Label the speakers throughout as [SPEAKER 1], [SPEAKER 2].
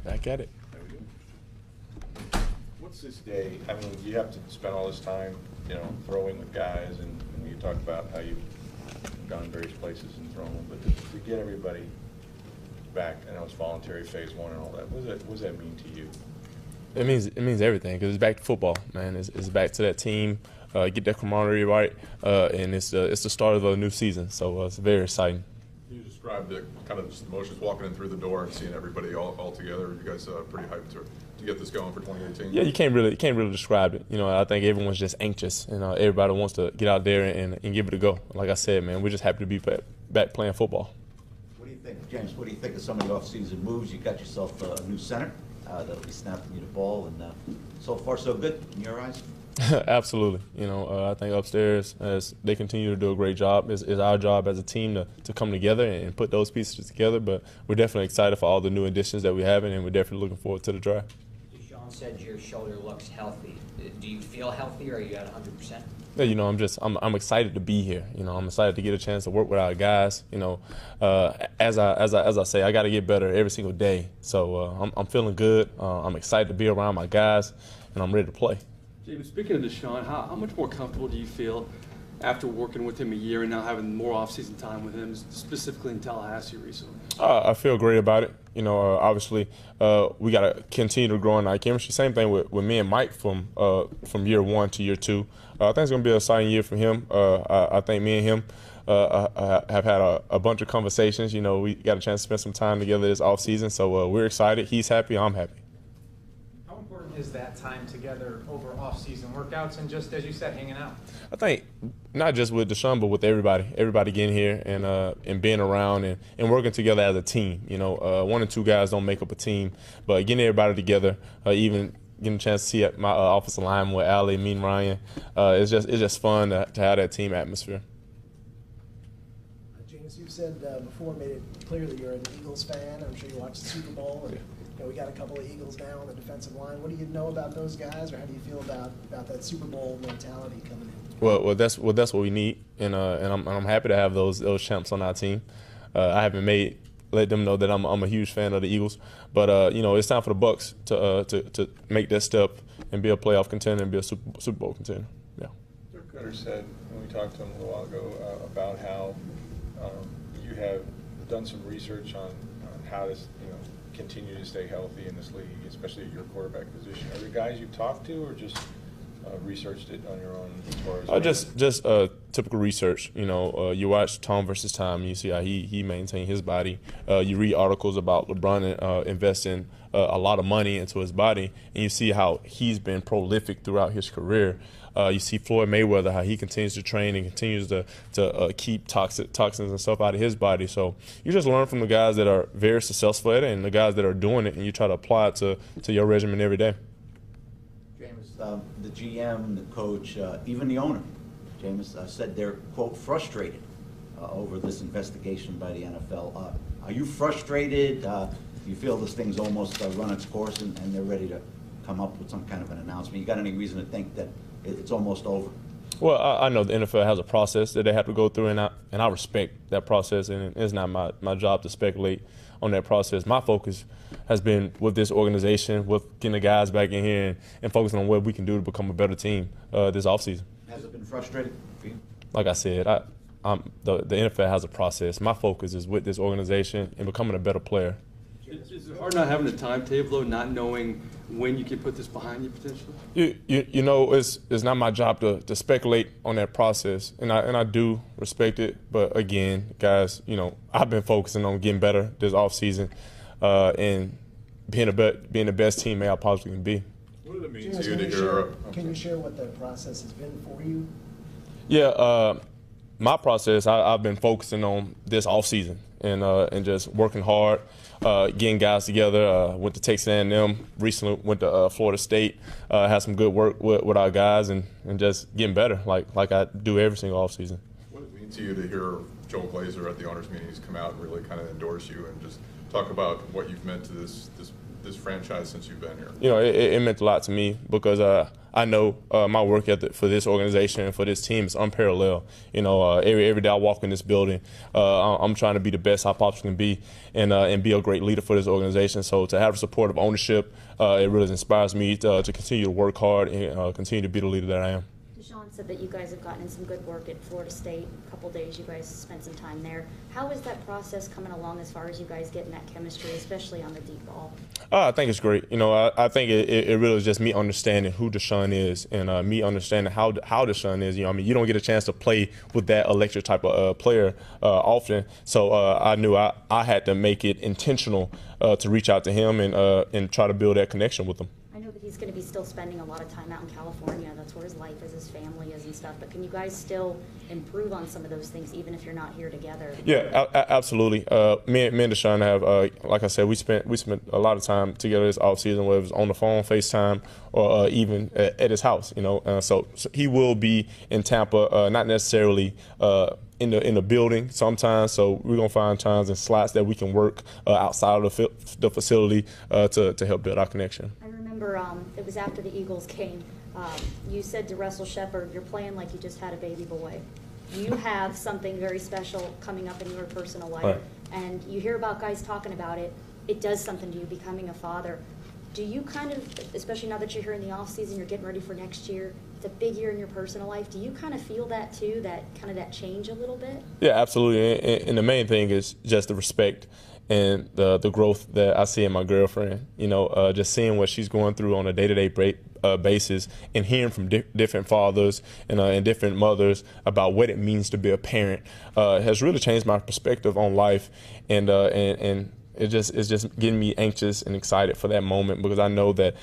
[SPEAKER 1] back at it.
[SPEAKER 2] There we go. What's this day? I mean, you have to spend all this time, throwing with guys, and you talk about how you've gone various places and thrown them, but to get everybody back, and it was voluntary phase one and all that, what does that mean to you?
[SPEAKER 1] It means everything, because it's back to football, man. It's back to that team, get that camaraderie right, and it's the start of a new season. So it's very exciting.
[SPEAKER 3] Can you describe the kind of just emotions walking in through the door and seeing everybody all together? Are you guys pretty hyped to get this going for 2018?
[SPEAKER 1] Yeah, you can't really describe it. I think everyone's just anxious, and everybody wants to get out there and give it a go. Like I said, man, we're just happy to be back playing football.
[SPEAKER 4] What do you think, James? What do you think of some of the off-season moves? You got yourself a new center that'll be snapping you the ball, and so far so good in your eyes.
[SPEAKER 1] Absolutely. I think upstairs, as they continue to do a great job, it's our job as a team to come together and put those pieces together. But we're definitely excited for all the new additions that we have, and we're definitely looking forward to the draft.
[SPEAKER 5] Deshaun said your shoulder looks healthy. Do you feel healthy, or are you at 100%?
[SPEAKER 1] Yeah, I'm excited to be here. I'm excited to get a chance to work with our guys. As I say, I got to get better every single day. So I'm feeling good. I'm excited to be around my guys, and I'm ready to play.
[SPEAKER 6] James, speaking of Deshaun, how much more comfortable do you feel after working with him a year and now having more off-season time with him, specifically in Tallahassee recently?
[SPEAKER 1] I feel great about it. Obviously, we got to continue to grow in our chemistry. Same thing with me and Mike from year one to year two. I think it's going to be an exciting year for him. I think me and him have had a bunch of conversations. We got a chance to spend some time together this offseason, so we're excited. He's happy. I'm happy.
[SPEAKER 7] How important is that time together over off-season workouts and just, as you said, hanging out?
[SPEAKER 1] I think not just with Deshaun, but with everybody getting here and being around and working together as a team. One or two guys don't make up a team, but getting everybody together, even getting a chance to see my offensive line with Ali, me, and Ryan, it's just fun to have that team atmosphere.
[SPEAKER 8] James, you've said before, made it clear that you're an Eagles fan. I'm sure you watched the Super Bowl. And, we got a couple of Eagles now on the defensive line. What do you know about those guys, or how do you feel about that Super Bowl mentality coming in? Well,
[SPEAKER 1] that's what we need, and I'm happy to have those champs on our team. I haven't let them know that I'm a huge fan of the Eagles, but it's time for the Bucs to make that step and be a playoff contender and be a Super Bowl contender. Yeah.
[SPEAKER 2] Dirk Cutter said when we talked to him a little while ago about how you have done some research on how to continue to stay healthy in this league, especially at your quarterback position. Are there guys you've talked to, or just researched it on your own as far as
[SPEAKER 1] just typical research. You watch Tom versus Tom, you see how he maintained his body. You read articles about LeBron investing a lot of money into his body, and you see how he's been prolific throughout his career. You see Floyd Mayweather, how he continues to train and continues to keep toxins and stuff out of his body. So you just learn from the guys that are very successful at it and the guys that are doing it, and you try to apply it to your regimen every day.
[SPEAKER 4] James, the GM, the coach, even the owner, James, said they're, quote, frustrated over this investigation by the NFL. Are you frustrated? Do you feel this thing's almost run its course and they're ready to come up with some kind of an announcement? You got any reason to think that it's almost over?
[SPEAKER 1] Well, I know the NFL has a process that they have to go through, and I respect that process, and it's not my job to speculate on that process. My focus has been with this organization, with getting the guys back in here and focusing on what we can do to become a better team this offseason.
[SPEAKER 4] Has it been frustrating for you?
[SPEAKER 1] Like I said, the NFL has a process. My focus is with this organization and becoming a better player.
[SPEAKER 6] Is it hard not having a timetable, though, not knowing when you can put this behind you potentially?
[SPEAKER 1] It's not my job to speculate on that process, and I do respect it. But again, guys, I've been focusing on getting better this offseason and being the best teammate I possibly can be.
[SPEAKER 3] What does it mean to you to hear?
[SPEAKER 8] Can you share what that process has been for you?
[SPEAKER 1] Yeah, my process, I've been focusing on this offseason and just working hard. Getting guys together. Went to Texas A&M recently. Went to Florida State. Had some good work with our guys and just getting better, like I do every single offseason.
[SPEAKER 3] What does it mean to you to hear Joel Glazer at the owners' meetings come out and really kind of endorse you and just talk about what you've meant to this franchise since you've been here?
[SPEAKER 1] It meant a lot to me because I know my work ethic for this organization and for this team is unparalleled. You know, every day I walk in this building, I'm trying to be the best I possibly can be and be a great leader for this organization. So to have the support of ownership, it really inspires me to continue to work hard and continue to be the leader that I am.
[SPEAKER 9] Deshaun said that you guys have gotten in some good work at Florida State. A couple days you guys spent some time there. How is that process coming along as far as you guys getting that chemistry, especially on the deep ball?
[SPEAKER 1] I think it's great. You know, I think it really is just me understanding who Deshaun is and me understanding how Deshaun is. You know, I mean, you don't get a chance to play with that electric type of player often. So I knew I had to make it intentional to reach out to him and try to build that connection with him.
[SPEAKER 9] I know that he's going to be still spending a lot of time out in California. That's where his life is, his family is and stuff. But can you guys still improve on some of those things even if you're not here together?
[SPEAKER 1] Yeah, absolutely. Me and Deshaun have, like I said, we spent a lot of time together this offseason, whether it was on the phone, FaceTime, or even at his house. You know, so he will be in Tampa, not necessarily in the building sometimes. So we're gonna find times and slots that we can work outside of the facility to help build our connection.
[SPEAKER 9] I remember it was after the Eagles came. You said to Russell Shepard, "You're playing like you just had a baby boy." You have something very special coming up in your personal life,
[SPEAKER 1] right.
[SPEAKER 9] And you hear about guys talking about it. It does something to you becoming a father. Do you kind of, especially now that you're here in the off season, you're getting ready for next year, it's a big year in your personal life, do you kind of feel that too, that kind of that change a little bit? Yeah,
[SPEAKER 1] absolutely. And the main thing is just the respect and the growth that I see in my girlfriend. You know, just seeing what she's going through on a day-to-day basis and hearing from different fathers and different mothers about what it means to be a parent has really changed my perspective on life, and it's just getting me anxious and excited for that moment, because I know that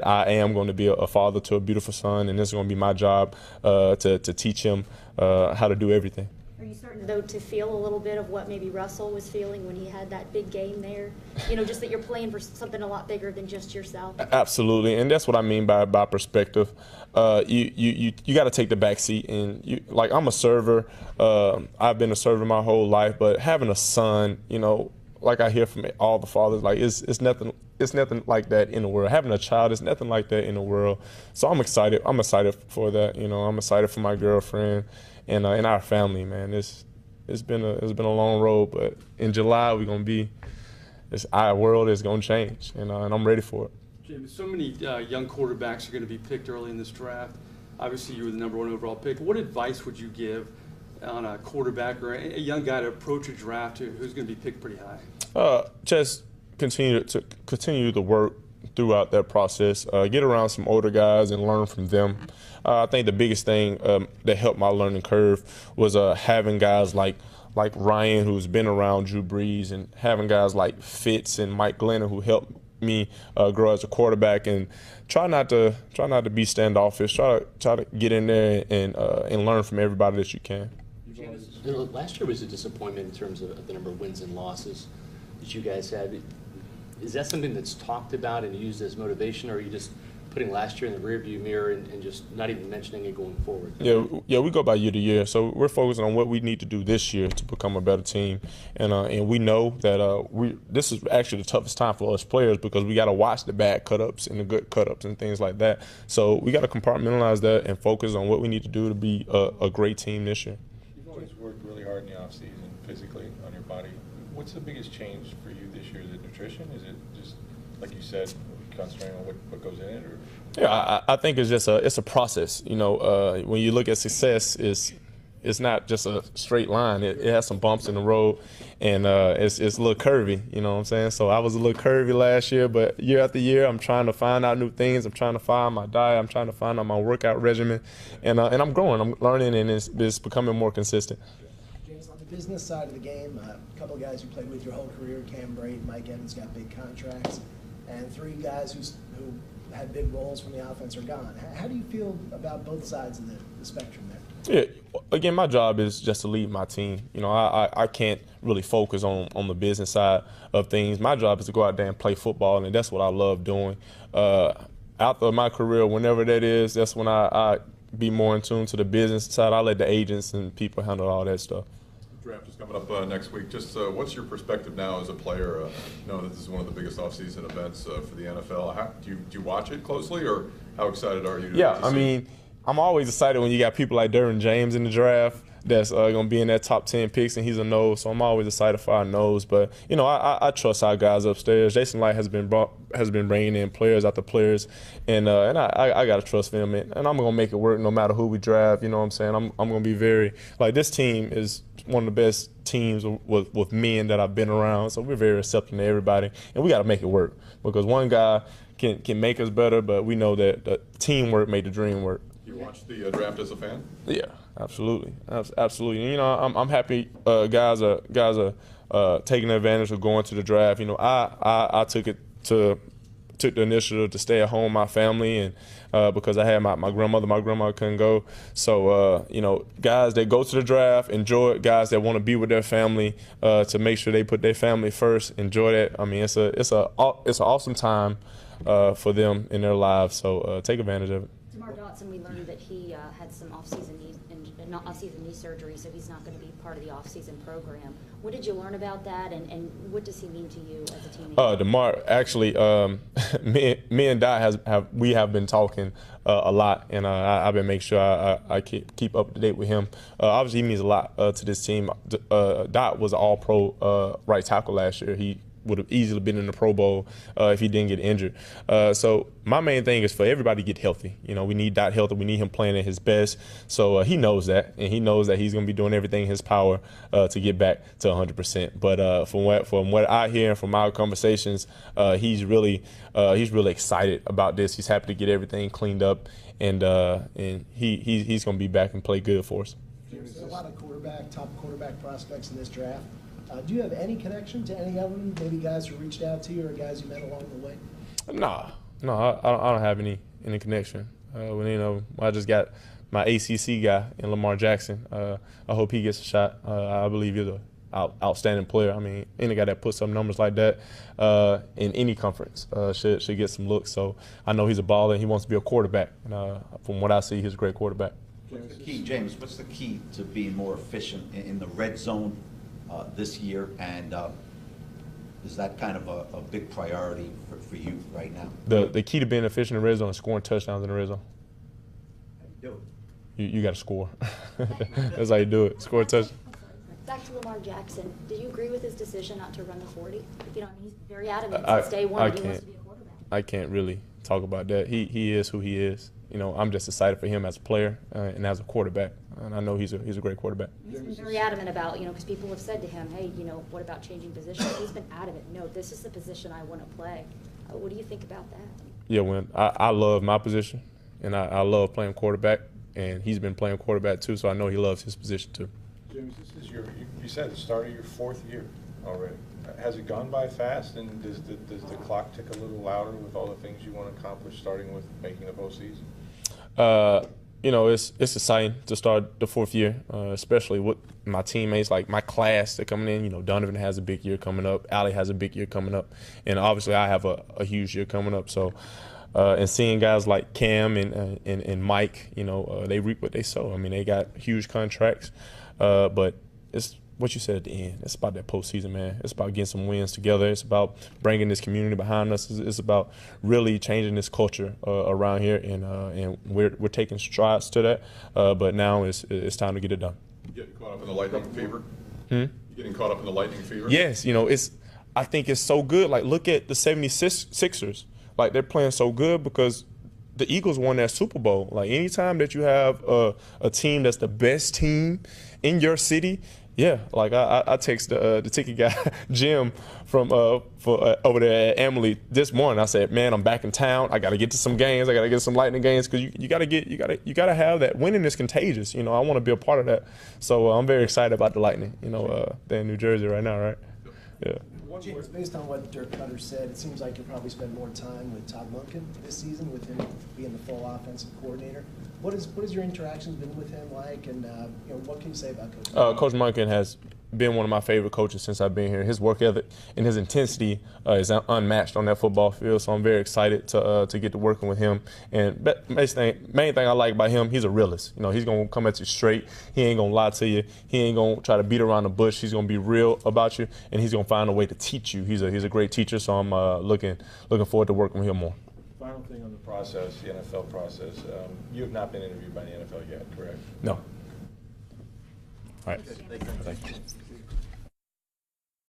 [SPEAKER 1] I am going to be a father to a beautiful son, and it's going to be my job to teach him how to do everything.
[SPEAKER 9] Are you starting, though, to feel a little bit of what maybe Russell was feeling when he had that big game there? You know, just that you're playing for something a lot bigger than just yourself?
[SPEAKER 1] Absolutely, and that's what I mean by perspective. You got to take the back seat, and like, I'm a server. I've been a server my whole life, but having a son, you know, like I hear from all the fathers, like it's nothing like that in the world. Having a child is nothing like that in the world. So I'm excited. I'm excited for that. You know, I'm excited for my girlfriend and our family, man. It's been a long road, but in July our world is gonna change, and I'm ready for it.
[SPEAKER 6] Jameis, so many young quarterbacks are going to be picked early in this draft. Obviously, you were the #1 overall pick. What advice would you give on a quarterback or a young guy to approach a draft who's going to be picked pretty high?
[SPEAKER 1] Just continue to work throughout that process. Get around some older guys and learn from them. I think the biggest thing that helped my learning curve was having guys like Ryan, who's been around Drew Brees, and having guys like Fitz and Mike Glennon, who helped me grow as a quarterback. And try not to be standoffish. Try to get in there and learn from everybody that you can.
[SPEAKER 10] Last year was a disappointment in terms of the number of wins and losses that you guys had. Is that something that's talked about and used as motivation, or are you just putting last year in the rearview mirror and just not even mentioning it going forward?
[SPEAKER 1] Yeah, we go by year to year. So we're focusing on what we need to do this year to become a better team, and we know that this is actually the toughest time for us players, because we got to watch the bad cut-ups and the good cut-ups and things like that. So we got to compartmentalize that and focus on what we need to do to be a great team this year.
[SPEAKER 2] You've always worked really hard in the off season, physically, on your body. What's the biggest change for you this year? Is it nutrition? Is it just, like you said, concentrating on what goes in it? Or?
[SPEAKER 1] Yeah, I think it's just a process. You know, when you look at success, it's not just a straight line. It has some bumps in the road, and it's a little curvy. You know what I'm saying? So I was a little curvy last year, but year after year, I'm trying to find out new things. I'm trying to find my diet. I'm trying to find out my workout regimen, and I'm growing. I'm learning, and it's becoming more consistent.
[SPEAKER 8] James, on the business side of the game, a couple of guys you played with your whole career, Cam Brate, Mike Evans, got big contracts, and 3 guys who had big roles from the offense are gone. How do you feel about both sides of the spectrum there?
[SPEAKER 1] Yeah, again, my job is just to lead my team. You know, I can't really focus on the business side of things. My job is to go out there and play football, and that's what I love doing. After my career, whenever that is, that's when I be more in tune to the business side. I let the agents and people handle all that stuff.
[SPEAKER 3] Draft is coming up next week. Just what's your perspective now as a player, knowing that this is one of the biggest offseason events for the NFL? Do you watch it closely, or how excited are you?
[SPEAKER 1] I mean, I'm always excited when you got people like Derwin James in the draft that's going to be in that top 10 picks, and he's a nose, so I'm always excited for our nose. But, you know, I trust our guys upstairs. Jason Light has been bringing in players after players, and I got to trust them, and I'm going to make it work no matter who we draft. You know what I'm saying? I'm going to be very – like, this team is one of the best teams with men that I've been around, so we're very accepting to everybody, and we got to make it work because one guy can make us better, but we know that the teamwork made the dream work.
[SPEAKER 3] You watch the draft as a fan?
[SPEAKER 1] Yeah, absolutely, absolutely. You know, I'm happy guys are taking advantage of going to the draft. You know, I took the initiative to stay at home, my family, and because I had my grandmother couldn't go. So you know, guys that go to the draft, enjoy it. Guys that want to be with their family, to make sure they put their family first, enjoy that. I mean, it's an awesome time for them in their lives. So take advantage of it.
[SPEAKER 9] DeMar Dotson, we learned that he had some off-season knee surgery, so he's not going to be part of the off-season program. What did you learn about that, and what does he mean to you as a teammate?
[SPEAKER 1] DeMar, actually, me and Dot have been talking a lot, and I've been making sure I keep up to date with him. Obviously, he means a lot to this team. Dot was an All-Pro right tackle last year. He would have easily been in the Pro Bowl if he didn't get injured. So my main thing is for everybody to get healthy. You know, we need Dot healthy. We need him playing at his best. So he knows that, and he knows that he's going to be doing everything in his power to get back to 100%. But from what I hear and from our conversations, he's really excited about this. He's happy to get everything cleaned up, and he's going to be back and play good for us.
[SPEAKER 8] There's a lot of top quarterback prospects in this draft. Do you have any connection to any of them? Maybe guys who reached out to you or guys you met along the way?
[SPEAKER 1] No, I don't have any connection. I just got my ACC guy in Lamar Jackson. I hope he gets a shot. I believe he's an outstanding player. I mean, any guy that puts up numbers like that in any conference should get some looks. So I know he's a baller and he wants to be a quarterback. From what I see, he's a great quarterback.
[SPEAKER 4] James, what's the key to being more efficient in the red zone this year, and is that kind of a big priority for you right now?
[SPEAKER 1] The key to being efficient in the red zone is scoring touchdowns in the red zone.
[SPEAKER 4] How do you do it?
[SPEAKER 1] You got to score. That's how you do it. Score a touchdown.
[SPEAKER 9] Back to Lamar Jackson. Do you agree with his decision not to run the 40? You know, he's very adamant since day one that he wants to be a quarterback.
[SPEAKER 1] I can't really talk about that. He is who he is. You know, I'm just excited for him as a player and as a quarterback, and I know he's a great quarterback.
[SPEAKER 9] He's been very adamant about, you know, because people have said to him, hey, you know, what about changing positions? He's been adamant. No, this is the position I want to play. What do you think about that?
[SPEAKER 1] Yeah, when I love my position, and I love playing quarterback, and he's been playing quarterback too, so I know he loves his position too.
[SPEAKER 2] James, this is you said the start of your 4th year already. Has it gone by fast, and does the clock tick a little louder with all the things you want to accomplish, starting with making the postseason?
[SPEAKER 1] You know, it's exciting to start the 4th year, especially with my teammates, like my class that coming in. You know, Donovan has a big year coming up. Allie has a big year coming up. And obviously I have a huge year coming up. So, and seeing guys like Cam and Mike, you know, they reap what they sow. I mean, they got huge contracts, but it's what you said at the end. It's about that postseason, man. It's about getting some wins together. It's about bringing this community behind us. It's about really changing this culture around here, and we're taking strides to that. But now it's time to get it done.
[SPEAKER 3] You getting caught up in the lightning fever?
[SPEAKER 1] You
[SPEAKER 3] getting caught up in the lightning fever?
[SPEAKER 1] Yes, you know, I think it's so good. Like, look at the 76ers. Like, they're playing so good because the Eagles won that Super Bowl. Like, anytime that you have a team that's the best team in your city, yeah, like I text the ticket guy Jim from over there at Emily this morning. I said, man, I'm back in town. I got to get to some games. I got to get some Lightning games because you got to have that. Winning is contagious. You know, I want to be a part of that. So I'm very excited about the Lightning. You know, they're in New Jersey right now, right? Yeah.
[SPEAKER 8] James, based on what Dirk Cutter said, it seems like you'll probably spend more time with Todd Monken this season, with him being the full offensive coordinator. What has your interactions been with him like, and you know, what can you say about Coach Monken?
[SPEAKER 1] Coach Monken has been one of my favorite coaches since I've been here. His work ethic and his intensity is unmatched on that football field. So I'm very excited to get to working with him. And main thing I like about him, he's a realist. You know, he's gonna come at you straight. He ain't gonna lie to you. He ain't gonna try to beat around the bush. He's gonna be real about you, and he's gonna find a way to teach you. He's a great teacher. So I'm looking forward to working with him more.
[SPEAKER 2] Final thing on the process, the NFL process. You have not been interviewed by the NFL yet, correct?
[SPEAKER 1] No. All right.
[SPEAKER 4] Thank you.
[SPEAKER 1] Thank you.